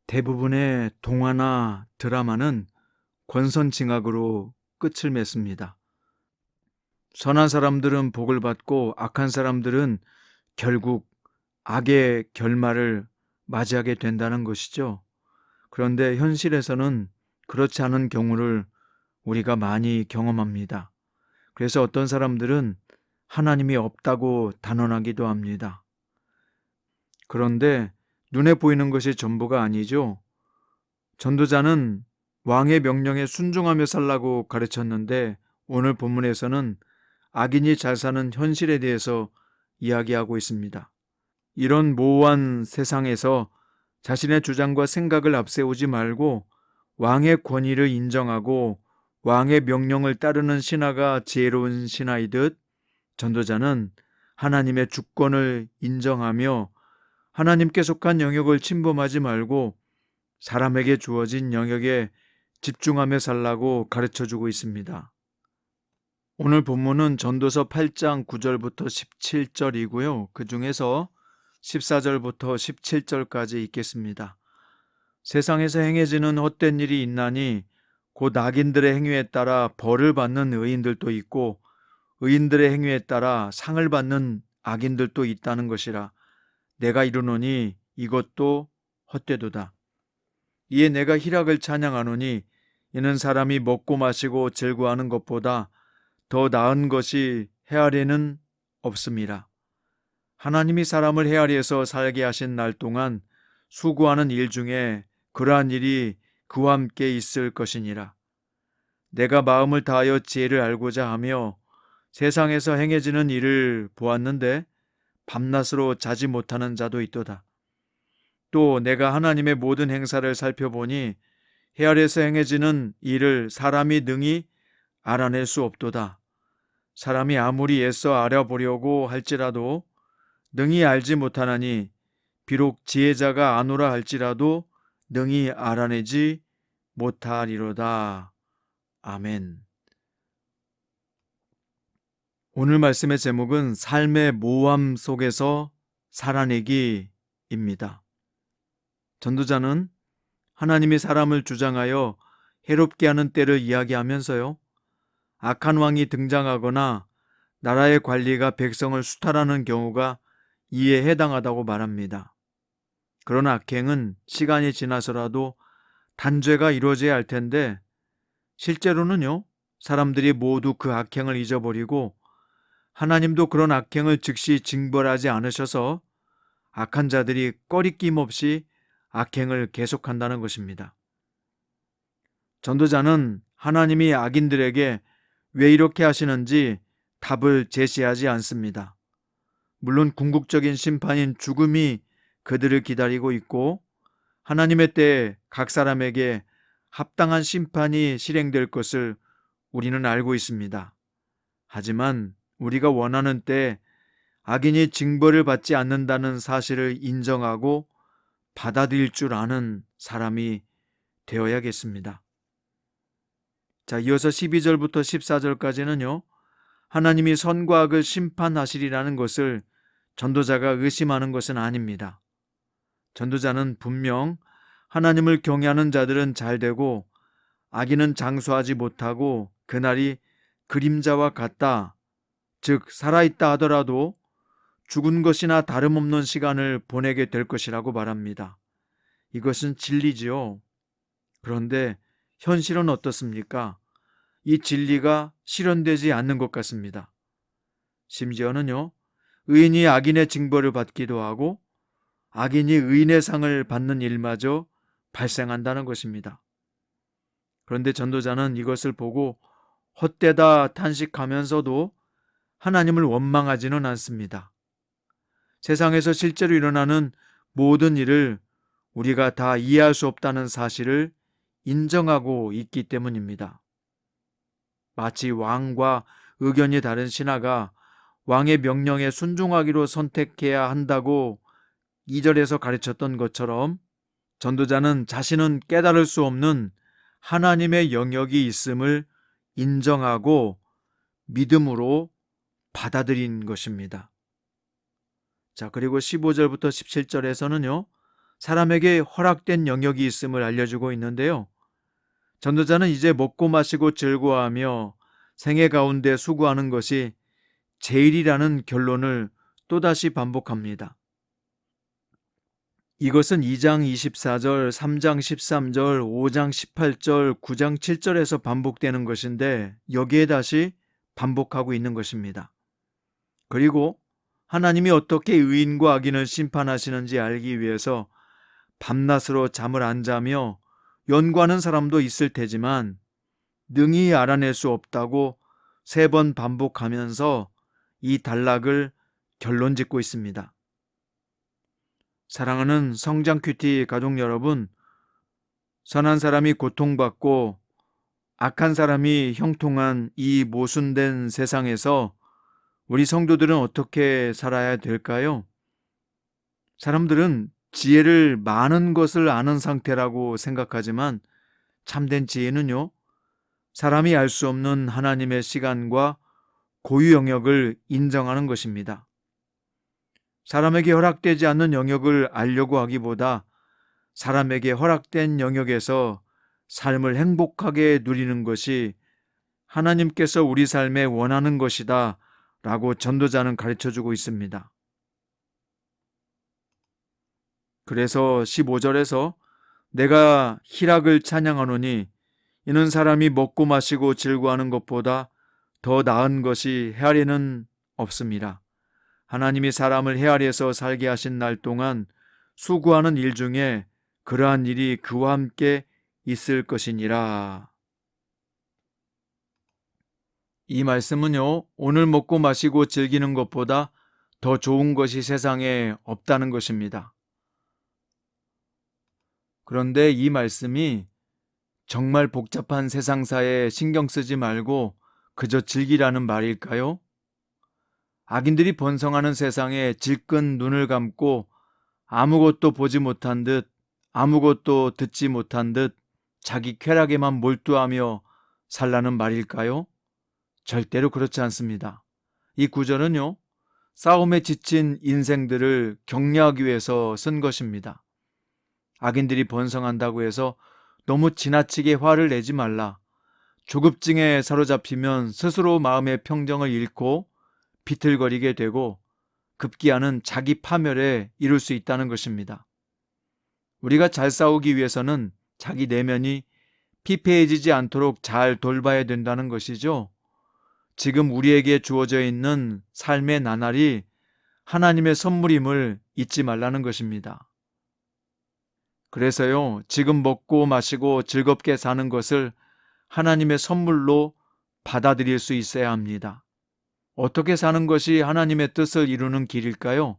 대부분의 동화나 드라마는 권선징악으로 끝을 맺습니다. 선한 사람들은 복을 받고 악한 사람들은 결국 악의 결말을 맞이하게 된다는 것이죠. 그런데 현실에서는 그렇지 않은 경우를 우리가 많이 경험합니다. 그래서 어떤 사람들은 하나님이 없다고 단언하기도 합니다. 그런데 눈에 보이는 것이 전부가 아니죠. 전도자는 왕의 명령에 순종하며 살라고 가르쳤는데 오늘 본문에서는 악인이 잘 사는 현실에 대해서 이야기하고 있습니다. 이런 모호한 세상에서 자신의 주장과 생각을 앞세우지 말고 왕의 권위를 인정하고 왕의 명령을 따르는 신하가 지혜로운 신하이듯 전도자는 하나님의 주권을 인정하며 하나님께 속한 영역을 침범하지 말고 사람에게 주어진 영역에 집중하며 살라고 가르쳐주고 있습니다. 오늘 본문은 전도서 8장 9절부터 17절이고요. 그 중에서 14절부터 17절까지 읽겠습니다. 세상에서 행해지는 헛된 일이 있나니 곧 악인들의 행위에 따라 벌을 받는 의인들도 있고 의인들의 행위에 따라 상을 받는 악인들도 있다는 것이라. 내가 이르노니 이것도 헛되도다. 이에 내가 희락을 찬양하노니 이는 사람이 먹고 마시고 즐거워하는 것보다 더 나은 것이 헤아리는 없음이라. 하나님이 사람을 헤아리에서 살게 하신 날 동안 수고하는 일 중에 그러한 일이 그와 함께 있을 것이니라. 내가 마음을 다하여 지혜를 알고자 하며 세상에서 행해지는 일을 보았는데 밤낮으로 자지 못하는 자도 있도다. 또 내가 하나님의 모든 행사를 살펴보니 헤아려서 행해지는 일을 사람이 능히 알아낼 수 없도다. 사람이 아무리 애써 알아보려고 할지라도 능히 알지 못하나니 비록 지혜자가 아노라 할지라도 능히 알아내지 못하리로다. 아멘. 오늘 말씀의 제목은 삶의 모함 속에서 살아내기입니다. 전도자는 하나님이 사람을 주장하여 해롭게 하는 때를 이야기하면서요, 악한 왕이 등장하거나 나라의 관리가 백성을 수탈하는 경우가 이에 해당하다고 말합니다. 그런 악행은 시간이 지나서라도 단죄가 이루어져야 할 텐데 실제로는요, 사람들이 모두 그 악행을 잊어버리고 하나님도 그런 악행을 즉시 징벌하지 않으셔서 악한 자들이 꺼리낌 없이 악행을 계속한다는 것입니다. 전도자는 하나님이 악인들에게 왜 이렇게 하시는지 답을 제시하지 않습니다. 물론 궁극적인 심판인 죽음이 그들을 기다리고 있고 하나님의 때에 각 사람에게 합당한 심판이 실행될 것을 우리는 알고 있습니다. 하지만 우리가 원하는 때에 악인이 징벌을 받지 않는다는 사실을 인정하고 받아들일 줄 아는 사람이 되어야겠습니다. 자, 이어서 12절부터 14절까지는요, 하나님이 선과 악을 심판하시리라는 것을 전도자가 의심하는 것은 아닙니다. 전도자는 분명 하나님을 경외하는 자들은 잘 되고 악인은 장수하지 못하고 그날이 그림자와 같다, 즉 살아있다 하더라도 죽은 것이나 다름없는 시간을 보내게 될 것이라고 말합니다. 이것은 진리지요. 그런데 현실은 어떻습니까? 이 진리가 실현되지 않는 것 같습니다. 심지어는요, 의인이 악인의 징벌을 받기도 하고 악인이 의인의 상을 받는 일마저 발생한다는 것입니다. 그런데 전도자는 이것을 보고 헛되다 탄식하면서도 하나님을 원망하지는 않습니다. 세상에서 실제로 일어나는 모든 일을 우리가 다 이해할 수 없다는 사실을 인정하고 있기 때문입니다. 마치 왕과 의견이 다른 신하가 왕의 명령에 순종하기로 선택해야 한다고 2절에서 가르쳤던 것처럼 전도자는 자신은 깨달을 수 없는 하나님의 영역이 있음을 인정하고 믿음으로 받아들인 것입니다. 자, 그리고 15절부터 17절에서는요, 사람에게 허락된 영역이 있음을 알려주고 있는데요. 전도자는 이제 먹고 마시고 즐거워하며 생애 가운데 수고하는 것이 제일이라는 결론을 또다시 반복합니다. 이것은 2장 24절, 3장 13절, 5장 18절, 9장 7절에서 반복되는 것인데 여기에 다시 반복하고 있는 것입니다. 그리고 하나님이 어떻게 의인과 악인을 심판하시는지 알기 위해서 밤낮으로 잠을 안 자며 연구하는 사람도 있을 테지만 능히 알아낼 수 없다고 3번 반복하면서 이 단락을 결론 짓고 있습니다. 사랑하는 성장 큐티 가족 여러분, 선한 사람이 고통받고 악한 사람이 형통한 이 모순된 세상에서 우리 성도들은 어떻게 살아야 될까요? 사람들은 지혜를 많은 것을 아는 상태라고 생각하지만 참된 지혜는요, 사람이 알 수 없는 하나님의 시간과 고유 영역을 인정하는 것입니다. 사람에게 허락되지 않는 영역을 알려고 하기보다 사람에게 허락된 영역에서 삶을 행복하게 누리는 것이 하나님께서 우리 삶에 원하는 것이다 라고 전도자는 가르쳐주고 있습니다. 그래서 15절에서 내가 희락을 찬양하노니 이는 사람이 먹고 마시고 즐거워하는 것보다 더 나은 것이 헤아리는 없습니다. 하나님이 사람을 헤아려서 살게 하신 날 동안 수고하는 일 중에 그러한 일이 그와 함께 있을 것이니라. 이 말씀은요, 오늘 먹고 마시고 즐기는 것보다 더 좋은 것이 세상에 없다는 것입니다. 그런데 이 말씀이 정말 복잡한 세상사에 신경 쓰지 말고 그저 즐기라는 말일까요? 악인들이 번성하는 세상에 질끈 눈을 감고 아무것도 보지 못한 듯, 아무것도 듣지 못한 듯 자기 쾌락에만 몰두하며 살라는 말일까요? 절대로 그렇지 않습니다. 이 구절은요, 싸움에 지친 인생들을 격려하기 위해서 쓴 것입니다. 악인들이 번성한다고 해서 너무 지나치게 화를 내지 말라. 조급증에 사로잡히면 스스로 마음의 평정을 잃고 비틀거리게 되고 급기야는 자기 파멸에 이를 수 있다는 것입니다. 우리가 잘 싸우기 위해서는 자기 내면이 피폐해지지 않도록 잘 돌봐야 된다는 것이죠. 지금 우리에게 주어져 있는 삶의 나날이 하나님의 선물임을 잊지 말라는 것입니다. 그래서요, 지금 먹고 마시고 즐겁게 사는 것을 하나님의 선물로 받아들일 수 있어야 합니다. 어떻게 사는 것이 하나님의 뜻을 이루는 길일까요?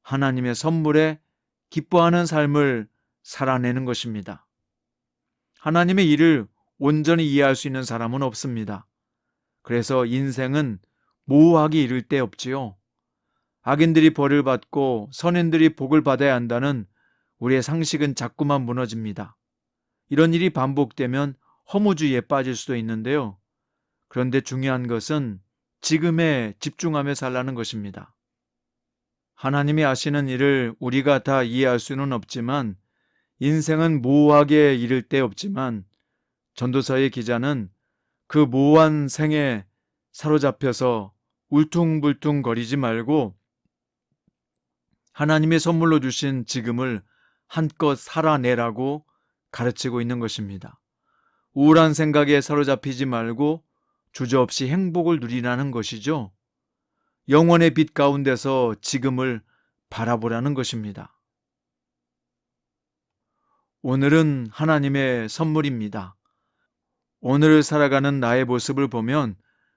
하나님의 선물에 기뻐하는 삶을 살아내는 것입니다. 하나님의 일을 온전히 이해할 수 있는 사람은 없습니다. 그래서 인생은 모호하게 이를 데 없지요. 악인들이 벌을 받고 선인들이 복을 받아야 한다는 우리의 상식은 자꾸만 무너집니다. 이런 일이 반복되면 허무주의에 빠질 수도 있는데요. 그런데 중요한 것은 지금에 집중하며 살라는 것입니다. 하나님이 하시는 일을 우리가 다 이해할 수는 없지만 인생은 모호하게 이를 데 없지만 전도서의 기자는 그 모호한 생에 사로잡혀서 울퉁불퉁 거리지 말고 하나님의 선물로 주신 지금을 한껏 살아내라고 가르치고 있는 것입니다. 우울한 생각에 사로잡히지 말고 주저없이 행복을 누리라는 것이죠. 영원의 빛 가운데서 지금을 바라보라는 것입니다. 오늘은 하나님의 선물입니다. 오늘을 살아가는 나의 모습을 보면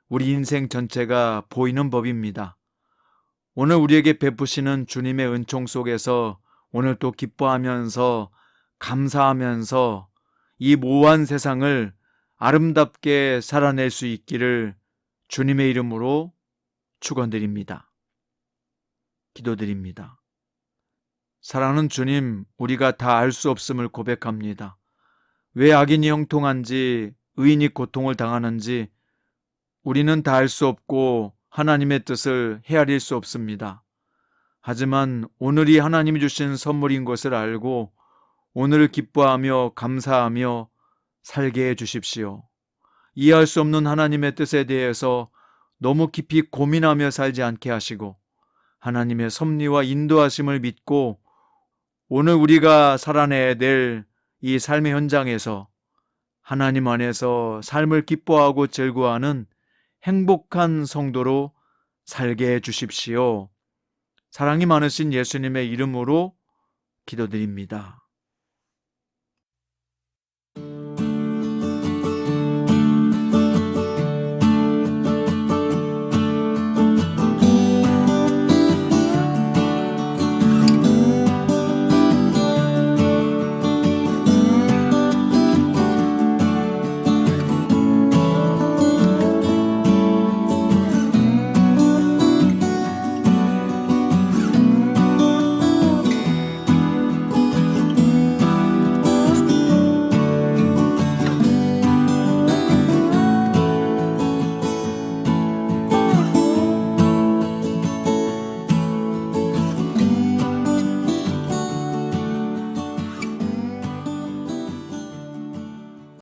우리 인생 전체가 보이는 법입니다. 오늘 우리에게 베푸시는 주님의 은총 속에서 오늘 또 기뻐하면서 감사하면서 이 모호한 세상을 아름답게 살아낼 수 있기를 주님의 이름으로 축원드립니다. 기도드립니다. 사랑하는 주님, 우리가 다 알 수 없음을 고백합니다. 왜 악인이 형통한지, 의인이 고통을 당하는지 우리는 다 알 수 없고 하나님의 뜻을 헤아릴 수 없습니다. 하지만 오늘이 하나님이 주신 선물인 것을 알고 오늘을 기뻐하며 감사하며 살게 해 주십시오. 이해할 수 없는 하나님의 뜻에 대해서 너무 깊이 고민하며 살지 않게 하시고 하나님의 섭리와 인도하심을 믿고 오늘 우리가 살아내야 될 이 삶의 현장에서 하나님 안에서 삶을 기뻐하고 즐거워하는 행복한 성도로 살게 해 주십시오. 사랑이 많으신 예수님의 이름으로 기도드립니다.